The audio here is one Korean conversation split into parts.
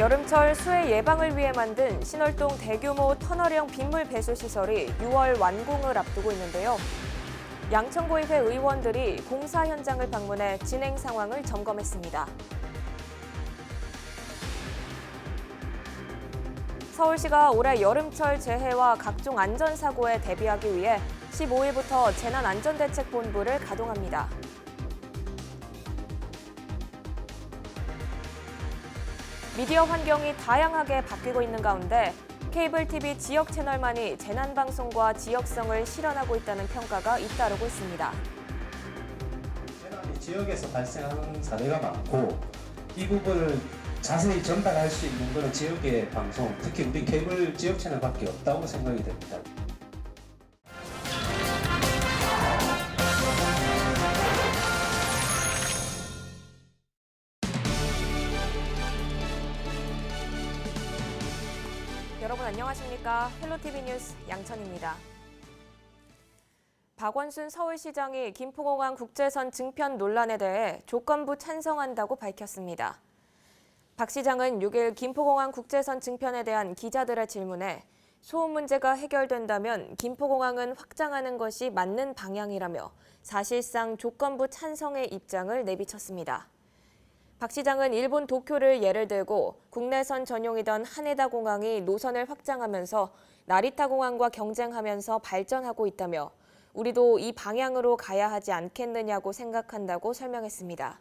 여름철 수해 예방을 위해 만든 신월동 대규모 터널형 빗물 배수 시설이 6월 완공을 앞두고 있는데요. 양천구의회 의원들이 공사 현장을 방문해 진행 상황을 점검했습니다. 서울시가 올해 여름철 재해와 각종 안전사고에 대비하기 위해 15일부터 재난안전대책본부를 가동합니다. 미디어 환경이 다양하게 바뀌고 있는 가운데 케이블 TV 지역 채널만이 재난방송과 지역성을 실현하고 있다는 평가가 잇따르고 있습니다. 재난이 지역에서 발생하는 사례가 많고 이 부분을 자세히 전달할 수 있는 것은 지역의 방송, 특히 우리 케이블 지역 채널밖에 없다고 생각이 됩니다. 여러분 안녕하십니까? 헬로티비 뉴스 양천입니다. 박원순 서울시장이 김포공항 국제선 증편 논란에 대해 조건부 찬성한다고 밝혔습니다. 박 시장은 6일 김포공항 국제선 증편에 대한 기자들의 질문에 소음 문제가 해결된다면 김포공항은 확장하는 것이 맞는 방향이라며 사실상 조건부 찬성의 입장을 내비쳤습니다. 박 시장은 일본 도쿄를 예를 들고 국내선 전용이던 하네다 공항이 노선을 확장하면서 나리타 공항과 경쟁하면서 발전하고 있다며 우리도 이 방향으로 가야 하지 않겠느냐고 생각한다고 설명했습니다.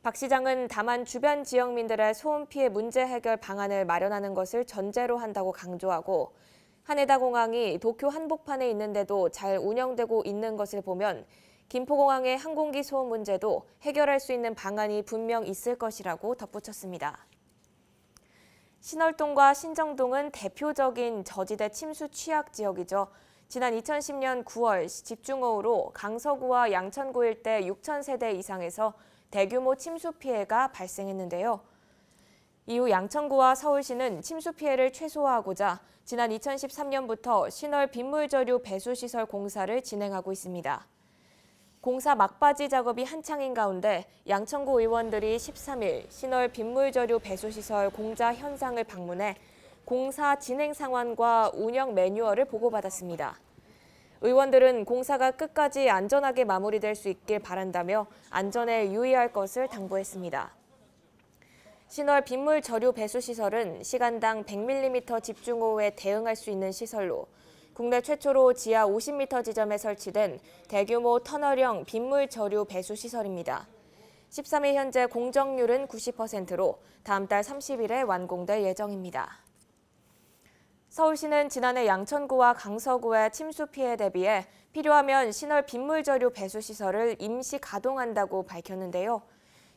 박 시장은 다만 주변 지역민들의 소음 피해 문제 해결 방안을 마련하는 것을 전제로 한다고 강조하고 하네다 공항이 도쿄 한복판에 있는데도 잘 운영되고 있는 것을 보면 김포공항의 항공기 소음 문제도 해결할 수 있는 방안이 분명 있을 것이라고 덧붙였습니다. 신월동과 신정동은 대표적인 저지대 침수 취약 지역이죠. 지난 2010년 9월 집중호우로 강서구와 양천구 일대 6,000세대 이상에서 대규모 침수 피해가 발생했는데요. 이후 양천구와 서울시는 침수 피해를 최소화하고자 지난 2013년부터 신월 빗물저류 배수시설 공사를 진행하고 있습니다. 공사 막바지 작업이 한창인 가운데 양천구 의원들이 13일 신월 빗물저류 배수시설 공사 현장을 방문해 공사 진행 상황과 운영 매뉴얼을 보고받았습니다. 의원들은 공사가 끝까지 안전하게 마무리될 수 있길 바란다며 안전에 유의할 것을 당부했습니다. 신월 빗물저류 배수시설은 시간당 100mm 집중호우에 대응할 수 있는 시설로 국내 최초로 지하 50m 지점에 설치된 대규모 터널형 빗물저류 배수시설입니다. 13일 현재 공정률은 90%로 다음 달 30일에 완공될 예정입니다. 서울시는 지난해 양천구와 강서구의 침수 피해 대비해 필요하면 신월 빗물저류 배수시설을 임시 가동한다고 밝혔는데요.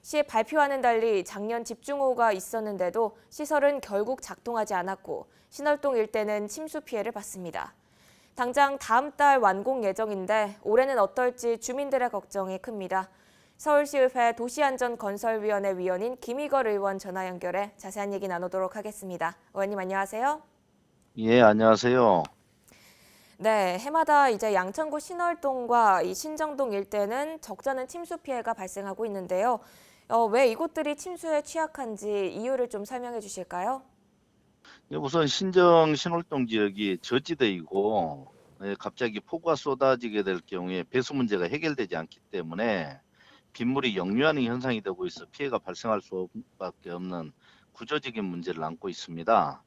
시의 발표와는 달리 작년 집중호우가 있었는데도 시설은 결국 작동하지 않았고 신월동 일대는 침수 피해를 봤습니다. 당장 다음 달 완공 예정인데 올해는 어떨지 주민들의 걱정이 큽니다. 서울시의회 도시안전건설위원회 위원인 김희걸 의원 전화 연결해 자세한 얘기 나누도록 하겠습니다. 의원님 안녕하세요. 예, 안녕하세요. 네, 해마다 이제 양천구 신월동과 이 신정동 일대는 적잖은 침수 피해가 발생하고 있는데요. 왜 이곳들이 침수에 취약한지 이유를 좀 설명해 주실까요? 우선 신월동 지역이 저지대이고 갑자기 폭우가 쏟아지게 될 경우에 배수 문제가 해결되지 않기 때문에 빗물이 역류하는 현상이 되고 있어 피해가 발생할 수밖에 없는 구조적인 문제를 안고 있습니다.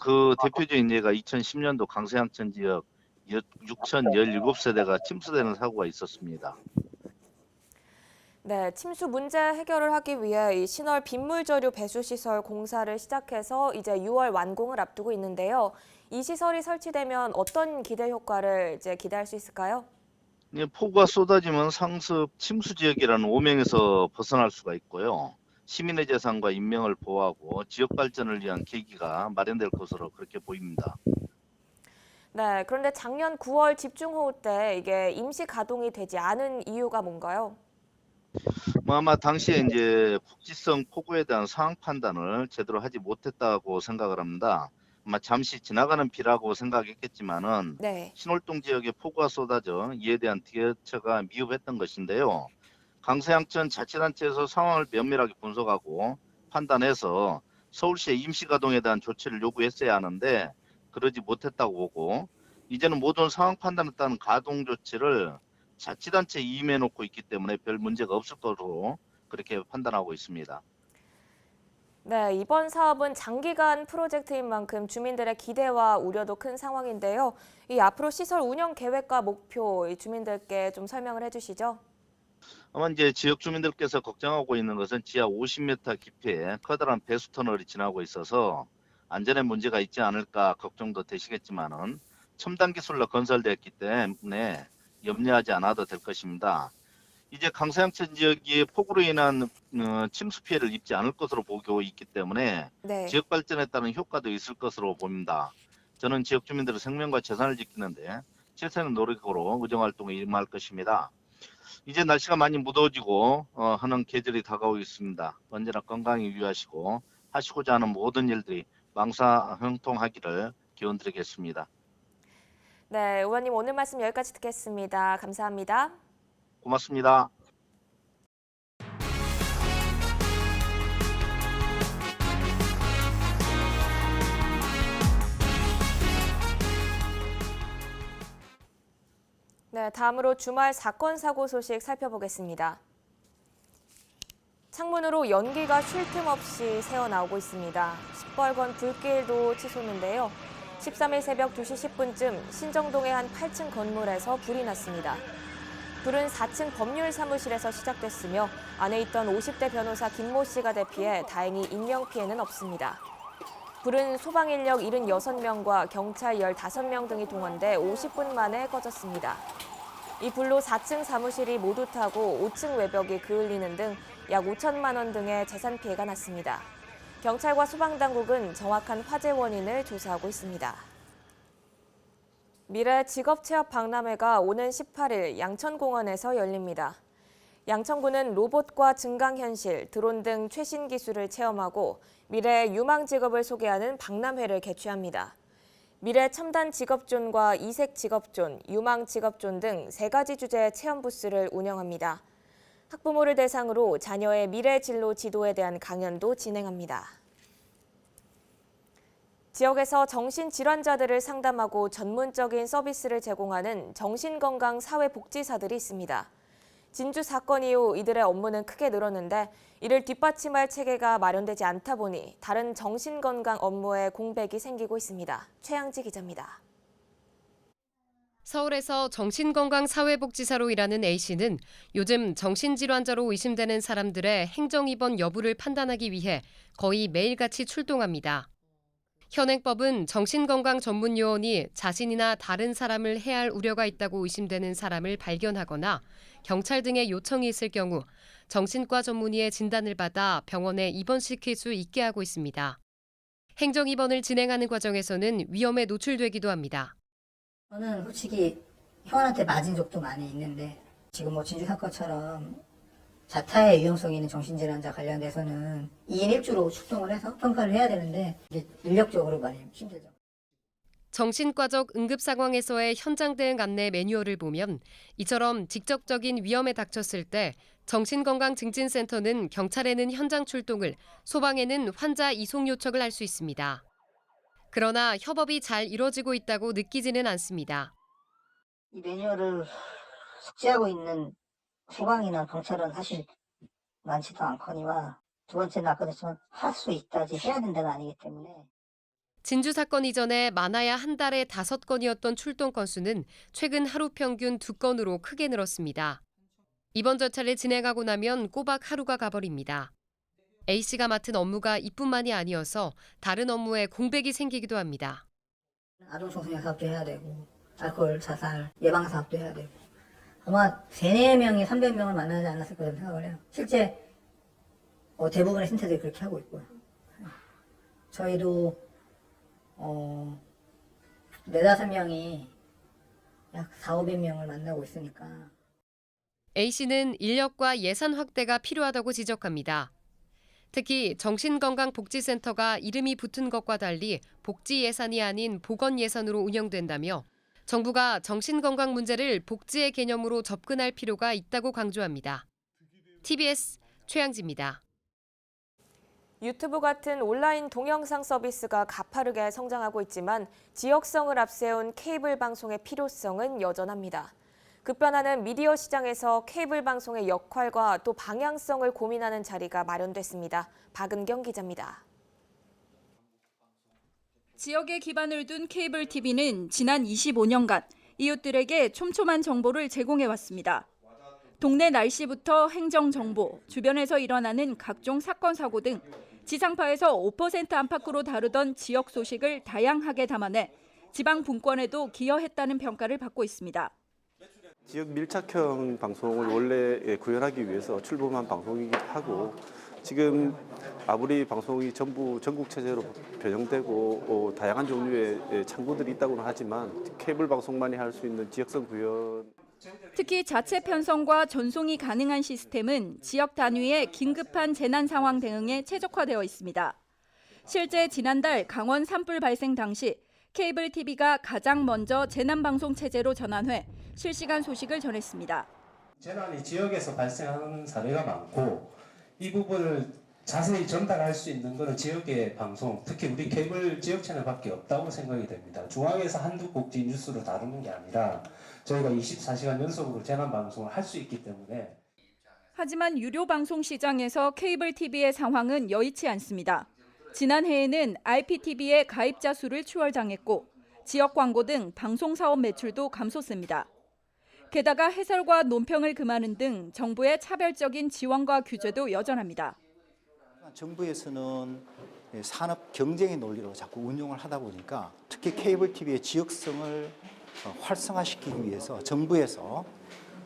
그 대표적인 예가 2010년도 강서양천 지역 6,017세대가 침수되는 사고가 있었습니다. 네, 침수 문제 해결을 하기 위해 이 신월 빗물저류 배수시설 공사를 시작해서 이제 6월 완공을 앞두고 있는데요. 이 시설이 설치되면 어떤 기대 효과를 이제 기대할 수 있을까요? 폭우가 쏟아지면 상습 침수 지역이라는 오명에서 벗어날 수가 있고요. 시민의 재산과 인명을 보호하고 지역 발전을 위한 계기가 마련될 것으로 그렇게 보입니다. 네, 그런데 작년 9월 집중호우 때 이게 임시 가동이 되지 않은 이유가 뭔가요? 아마 당시에 이제 국지성 폭우에 대한 상황 판단을 제대로 하지 못했다고 생각을 합니다. 아마 잠시 지나가는 비라고 생각했겠지만은 네. 신월동 지역에 폭우가 쏟아져 이에 대한 대처가 미흡했던 것인데요. 강서양천 자치단체에서 상황을 면밀하게 분석하고 판단해서 서울시의 임시 가동에 대한 조치를 요구했어야 하는데 그러지 못했다고 보고 이제는 모든 상황 판단에 따른 가동 조치를 자치단체에 임해 놓고 있기 때문에 별 문제가 없을 것으로 그렇게 판단하고 있습니다. 네, 이번 사업은 장기간 프로젝트인 만큼 주민들의 기대와 우려도 큰 상황인데요. 이 앞으로 시설 운영 계획과 목표 이 주민들께 좀 설명을 해주시죠. 아마 이제 지역 주민들께서 걱정하고 있는 것은 지하 50m 깊이의 커다란 배수 터널이 지나고 있어서 안전에 문제가 있지 않을까 걱정도 되시겠지만은 첨단 기술로 건설되었기 때문에 염려하지 않아도 될 것입니다. 이제 강서양천 지역이 폭우로 인한 침수 피해를 입지 않을 것으로 보고 있기 때문에 네. 지역 발전에 따른 효과도 있을 것으로 봅니다. 저는 지역 주민들의 생명과 재산을 지키는데 최선의 노력으로 의정 활동에 임할 것입니다. 이제 날씨가 많이 무더워지고 하는 계절이 다가오고 있습니다. 언제나 건강히 유의하시고 하시고자 하는 모든 일들이 망사형통하기를 기원드리겠습니다. 네, 의원님 오늘 말씀 여기까지 듣겠습니다. 감사합니다. 고맙습니다. 네, 다음으로 주말 사건 사고 소식 살펴보겠습니다. 창문으로 연기가 쉴 틈 없이 새어나오고 있습니다. 시뻘건 불길도 치솟는데요. 13일 새벽 2시 10분쯤 신정동의 한 8층 건물에서 불이 났습니다. 불은 4층 법률 사무실에서 시작됐으며 안에 있던 50대 변호사 김모 씨가 대피해 다행히 인명피해는 없습니다. 불은 소방 인력 76명과 경찰 15명 등이 동원돼 50분 만에 꺼졌습니다. 이 불로 4층 사무실이 모두 타고 5층 외벽이 그을리는 등 약 5천만 원 등의 재산 피해가 났습니다. 경찰과 소방당국은 정확한 화재 원인을 조사하고 있습니다. 미래 직업체험 박람회가 오는 18일 양천공원에서 열립니다. 양천구는 로봇과 증강현실, 드론 등 최신 기술을 체험하고 미래 유망 직업을 소개하는 박람회를 개최합니다. 미래 첨단 직업존과 이색 직업존, 유망 직업존 등 3가지 주제의 체험 부스를 운영합니다. 학부모를 대상으로 자녀의 미래 진로 지도에 대한 강연도 진행합니다. 지역에서 정신질환자들을 상담하고 전문적인 서비스를 제공하는 정신건강사회복지사들이 있습니다. 진주 사건 이후 이들의 업무는 크게 늘었는데 이를 뒷받침할 체계가 마련되지 않다 보니 다른 정신건강 업무에 공백이 생기고 있습니다. 최양지 기자입니다. 서울에서 정신건강사회복지사로 일하는 A씨는 요즘 정신질환자로 의심되는 사람들의 행정입원 여부를 판단하기 위해 거의 매일같이 출동합니다. 현행법은 정신건강 전문 요원이 자신이나 다른 사람을 해할 우려가 있다고 의심되는 사람을 발견하거나 경찰 등의 요청이 있을 경우 정신과 전문의의 진단을 받아 병원에 입원시킬 수 있게 하고 있습니다. 행정입원을 진행하는 과정에서는 위험에 노출되기도 합니다. 저는 솔직히 형한테 맞은 적도 많이 있는데 지금 뭐 진주 사건처럼 자타의 위험성이 있는 정신질환자 관련돼서는 2인 1주로 출동을 해서 평가를 해야 되는데 이게 인력적으로 많이 힘들죠. 정신과적 응급 상황에서의 현장 대응 안내 매뉴얼을 보면 이처럼 직접적인 위험에 닥쳤을 때 정신건강증진센터는 경찰에는 현장 출동을, 소방에는 환자 이송 요청을 할 수 있습니다. 그러나 협업이 잘 이뤄지고 있다고 느끼지는 않습니다. 이 매뉴얼을 숙지하고 있는 소방이나 경찰은 사실 많지도 않거니와 두 번째는 아까도 했지만 할 수 있다지 해야 된다가 아니기 때문에 진주 사건 이전에 많아야 한 달에 5건이었던 출동 건수는 최근 하루 평균 2건으로 크게 늘었습니다. 이번 절차를 진행하고 나면 꼬박 하루가 가버립니다. A씨가 맡은 업무가 이뿐만이 아니어서 다른 업무에 공백이 생기기도 합니다. 아동 청소년 사업도 해야 되고 알코올 자살 예방 사업도 해야 되고 아마 3-4명이 300명을 만나지 않았을 거라고 생각을 해요. 실제 대부분의 센터들이 그렇게 하고 있고요. 저희도 4-5명이 약 400-500명을 만나고 있으니까 A씨는 인력과 예산 확대가 필요하다고 지적합니다. 특히 정신건강복지센터가 이름이 붙은 것과 달리 복지 예산이 아닌 보건 예산으로 운영된다며 정부가 정신건강 문제를 복지의 개념으로 접근할 필요가 있다고 강조합니다. TBS 최양지입니다. 유튜브 같은 온라인 동영상 서비스가 가파르게 성장하고 있지만 지역성을 앞세운 케이블 방송의 필요성은 여전합니다. 급변하는 미디어 시장에서 케이블 방송의 역할과 또 방향성을 고민하는 자리가 마련됐습니다. 박은경 기자입니다. 지역에 기반을 둔 케이블 TV는 지난 25년간 이웃들에게 촘촘한 정보를 제공해왔습니다. 동네 날씨부터 행정 정보, 주변에서 일어나는 각종 사건 사고 등 지상파에서 5% 안팎으로 다루던 지역 소식을 다양하게 담아내 지방 분권에도 기여했다는 평가를 받고 있습니다. 지역 밀착형 방송을 원래 구현하기 위해서 출범한 방송이기도 하고 지금 아무리 방송이 전부 전국 체제로 변형되고 다양한 종류의 창구들이 있다고는 하지만 케이블 방송만이 할 수 있는 지역성 구현. 특히 자체 편성과 전송이 가능한 시스템은 지역 단위의 긴급한 재난 상황 대응에 최적화되어 있습니다. 실제 지난달 강원 산불 발생 당시 케이블 TV가 가장 먼저 재난 방송 체제로 전환해 실시간 소식을 전했습니다. 재난이 지역에서 발생하는 사례가 많고 이 부분을 자세히 전달할 수 있는 것은 지역의 방송, 특히 우리 케이블 지역 채널밖에 없다고 생각이 됩니다. 중앙에서 한두 곡지 뉴스로 다루는 게 아니라 저희가 24시간 연속으로 재난 방송을 할 수 있기 때문에. 하지만 유료 방송 시장에서 케이블 TV의 상황은 여의치 않습니다. 지난해에는 IPTV의 가입자 수를 추월당했고 지역 광고 등 방송 사업 매출도 감소세입니다. 게다가 해설과 논평을 금하는 등 정부의 차별적인 지원과 규제도 여전합니다. 정부에서는 산업 경쟁의 논리로 자꾸 운용을 하다 보니까 특히 케이블 TV의 지역성을 활성화시키기 위해서 정부에서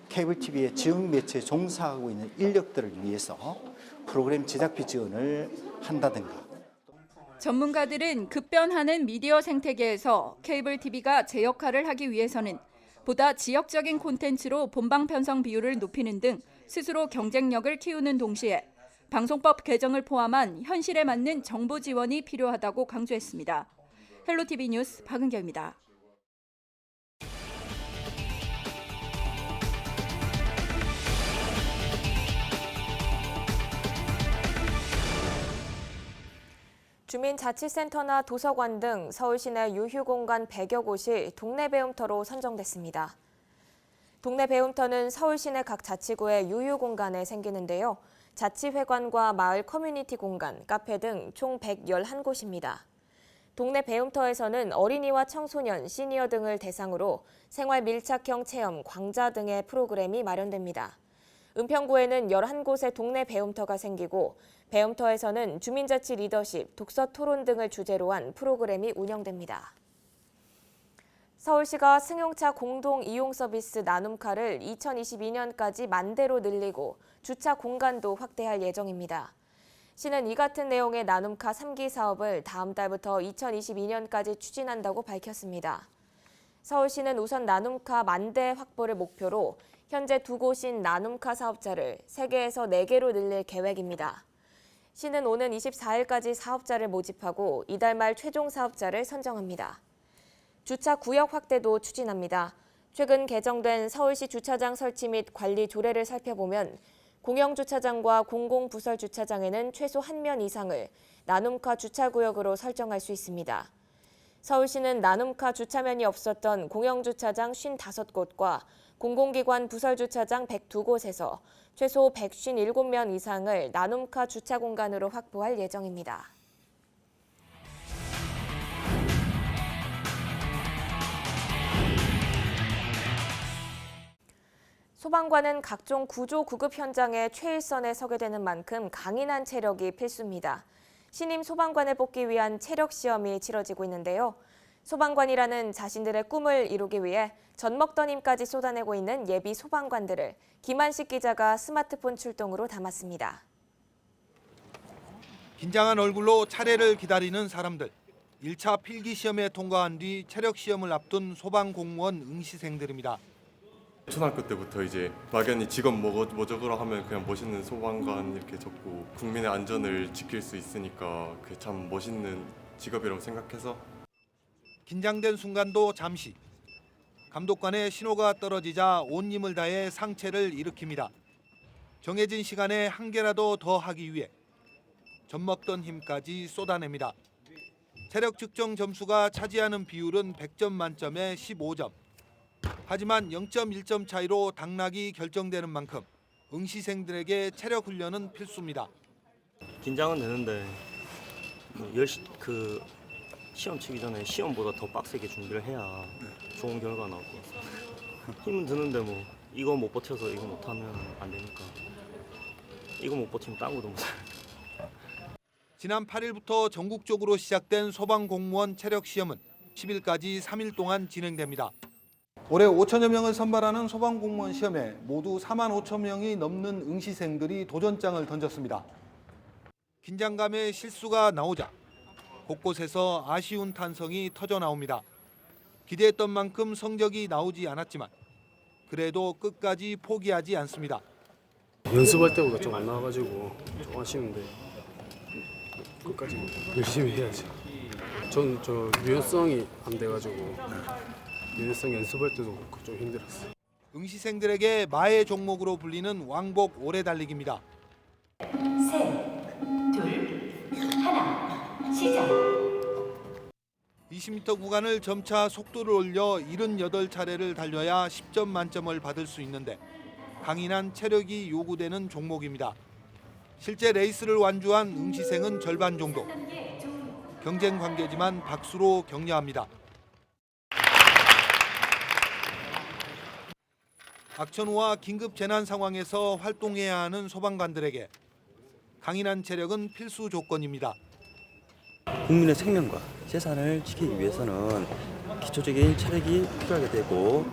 케이블 TV의 지역 매체에 종사하고 있는 인력들을 위해서 프로그램 제작비 지원을 한다든가. 전문가들은 급변하는 미디어 생태계에서 케이블 TV가 제 역할을 하기 위해서는 보다 지역적인 콘텐츠로 본방 편성 비율을 높이는 등 스스로 경쟁력을 키우는 동시에 방송법 개정을 포함한 현실에 맞는 정부 지원이 필요하다고 강조했습니다. 헬로티비 뉴스 박은경입니다. 주민자치센터나 도서관 등 서울시내 유휴공간 100여 곳이 동네 배움터로 선정됐습니다. 동네 배움터는 서울시내 각 자치구의 유휴공간에 생기는데요. 자치회관과 마을 커뮤니티 공간, 카페 등 총 111곳입니다. 동네 배움터에서는 어린이와 청소년, 시니어 등을 대상으로 생활 밀착형 체험, 광자 등의 프로그램이 마련됩니다. 은평구에는 11곳의 동네 배움터가 생기고 배움터에서는 주민자치 리더십, 독서 토론 등을 주제로 한 프로그램이 운영됩니다. 서울시가 승용차 공동 이용 서비스 나눔카를 2022년까지 10,000대로 늘리고 주차 공간도 확대할 예정입니다. 시는 이 같은 내용의 나눔카 3기 사업을 다음 달부터 2022년까지 추진한다고 밝혔습니다. 서울시는 우선 나눔카 10,000대 확보를 목표로 현재 2곳인 나눔카 사업자를 3개에서 4개로 늘릴 계획입니다. 시는 오는 24일까지 사업자를 모집하고 이달 말 최종 사업자를 선정합니다. 주차 구역 확대도 추진합니다. 최근 개정된 서울시 주차장 설치 및 관리 조례를 살펴보면 공영주차장과 공공부설주차장에는 최소 1면 이상을 나눔카 주차구역으로 설정할 수 있습니다. 서울시는 나눔카 주차면이 없었던 공영주차장 55곳과 공공기관 부설주차장 102곳에서 최소 157면 이상을 나눔카 주차 공간으로 확보할 예정입니다. 소방관은 각종 구조 구급 현장의 최일선에 서게 되는 만큼 강인한 체력이 필수입니다. 신임 소방관을 뽑기 위한 체력 시험이 치러지고 있는데요. 소방관이라는 자신들의 꿈을 이루기 위해 젖 먹던 힘까지 쏟아내고 있는 예비 소방관들을 김한식 기자가 스마트폰 출동으로 담았습니다. 긴장한 얼굴로 차례를 기다리는 사람들. 1차 필기 시험에 통과한 뒤 체력 시험을 앞둔 소방 공무원 응시생들입니다. 초등학교 때부터 이제 막연히 직업 뭐 적으러 하면 그냥 멋있는 소방관 이렇게 적고 국민의 안전을 지킬 수 있으니까 그게 참 멋있는 직업이라고 생각해서. 긴장된 순간도 잠시. 감독관의 신호가 떨어지자 온 힘을 다해 상체를 일으킵니다. 정해진 시간에 한 개라도 더 하기 위해 젖먹던 힘까지 쏟아냅니다. 체력 측정 점수가 차지하는 비율은 100점 만점에 15점. 하지만 0.1점 차이로 당락이 결정되는 만큼 응시생들에게 체력 훈련은 필수입니다. 긴장은 되는데 시험 치기 전에 시험보다 더 빡세게 준비를 해야 좋은 결과 나올 것 같습니다. 힘은 드는데 뭐 이거 못 버텨서 이거 못하면 안 되니까 이거 못 버티면 딴 것도 못해요. 지난 8일부터 전국적으로 시작된 소방공무원 체력시험은 10일까지 3일 동안 진행됩니다. 올해 5천여 명을 선발하는 소방공무원 시험에 모두 4만 5천 명이 넘는 응시생들이 도전장을 던졌습니다. 긴장감에 실수가 나오자 곳곳에서 아쉬운 탄성이 터져 나옵니다. 기대했던 만큼 성적이 나오지 않았지만 그래도 끝까지 포기하지 않습니다. 연습할 때보다 좀 안 나와가지고 좀 아쉬운데 끝까지 열심히 해야지. 전 유연성이 안 돼가지고 유연성 연습할 때도 좀 힘들었어요. 응시생들에게 마의 종목으로 불리는 왕복 오래 달리기입니다. 3, 2, 1, 시작! 20m 구간을 점차 속도를 올려 78차례를 달려야 10점 만점을 받을 수 있는데 강인한 체력이 요구되는 종목입니다. 실제 레이스를 완주한 응시생은 절반 정도. 경쟁 관계지만 박수로 격려합니다. 악천후와 긴급 재난 상황에서 활동해야 하는 소방관들에게 강인한 체력은 필수 조건입니다. 국민의 생명과 재산을 지키기 위해서는 기초적인 체력이 필요하게 되고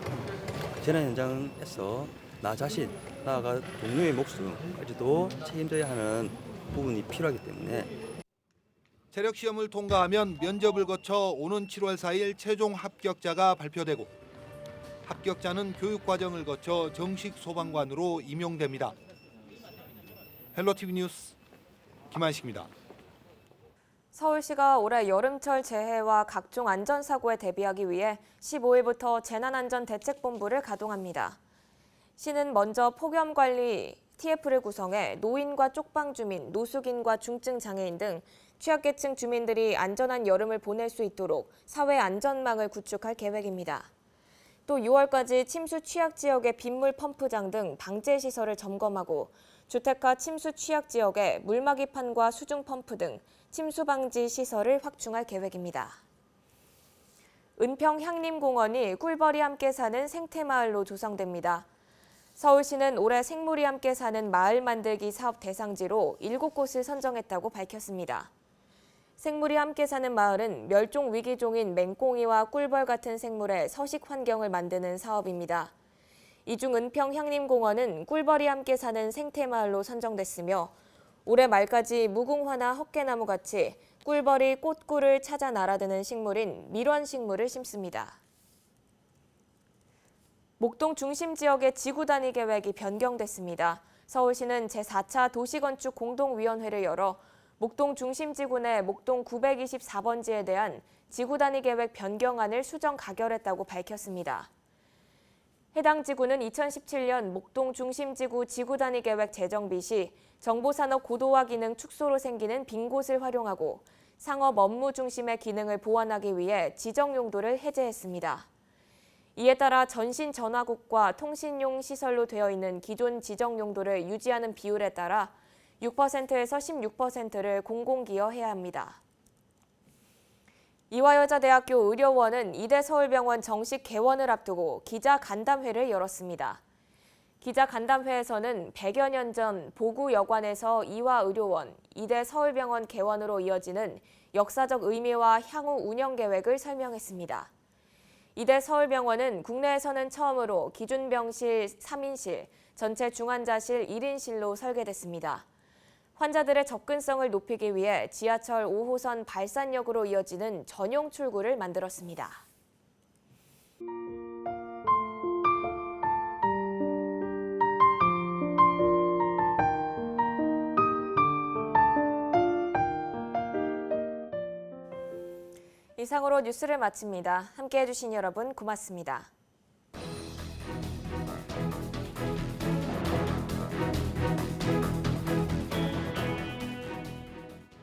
재난 현장에서 나 자신, 나아가 동료의 목숨까지도 책임져야 하는 부분이 필요하기 때문에 체력 시험을 통과하면 면접을 거쳐 오는 7월 4일 최종 합격자가 발표되고 합격자는 교육 과정을 거쳐 정식 소방관으로 임용됩니다. 헬로티비 뉴스 김한식입니다. 서울시가 올해 여름철 재해와 각종 안전사고에 대비하기 위해 15일부터 재난안전대책본부를 가동합니다. 시는 먼저 폭염관리 TF를 구성해 노인과 쪽방주민, 노숙인과 중증장애인 등 취약계층 주민들이 안전한 여름을 보낼 수 있도록 사회안전망을 구축할 계획입니다. 또 6월까지 침수 취약 지역의 빗물 펌프장 등 방제 시설을 점검하고 주택가 침수 취약 지역에 물막이판과 수중 펌프 등 침수 방지 시설을 확충할 계획입니다. 은평 향림공원이 꿀벌이 함께 사는 생태마을로 조성됩니다. 서울시는 올해 생물이 함께 사는 마을 만들기 사업 대상지로 7곳을 선정했다고 밝혔습니다. 생물이 함께 사는 마을은 멸종 위기종인 맹꽁이와 꿀벌 같은 생물의 서식 환경을 만드는 사업입니다. 이 중 은평 향림공원은 꿀벌이 함께 사는 생태마을로 선정됐으며 올해 말까지 무궁화나 헛개나무 같이 꿀벌이 꽃꿀을 찾아 날아드는 식물인 밀원식물을 심습니다. 목동 중심 지역의 지구 단위 계획이 변경됐습니다. 서울시는 제4차 도시건축 공동위원회를 열어 목동 중심지구 내 목동 924번지에 대한 지구 단위 계획 변경안을 수정 가결했다고 밝혔습니다. 해당 지구는 2017년 목동 중심지구 지구 단위 계획 재정비 시 정보산업 고도화 기능 축소로 생기는 빈 곳을 활용하고 상업 업무 중심의 기능을 보완하기 위해 지정 용도를 해제했습니다. 이에 따라 전신 전화국과 통신용 시설로 되어 있는 기존 지정 용도를 유지하는 비율에 따라 6%에서 16%를 공공기여해야 합니다. 이화여자대학교 의료원은 이대 서울병원 정식 개원을 앞두고 기자간담회를 열었습니다. 기자간담회에서는 100여 년 전 보구여관에서 이화의료원, 이대 서울병원 개원으로 이어지는 역사적 의미와 향후 운영 계획을 설명했습니다. 이대 서울병원은 국내에서는 처음으로 기준병실 3인실, 전체 중환자실 1인실로 설계됐습니다. 환자들의 접근성을 높이기 위해 지하철 5호선 발산역으로 이어지는 전용 출구를 만들었습니다. 이상으로 뉴스를 마칩니다. 함께해 주신 여러분 고맙습니다.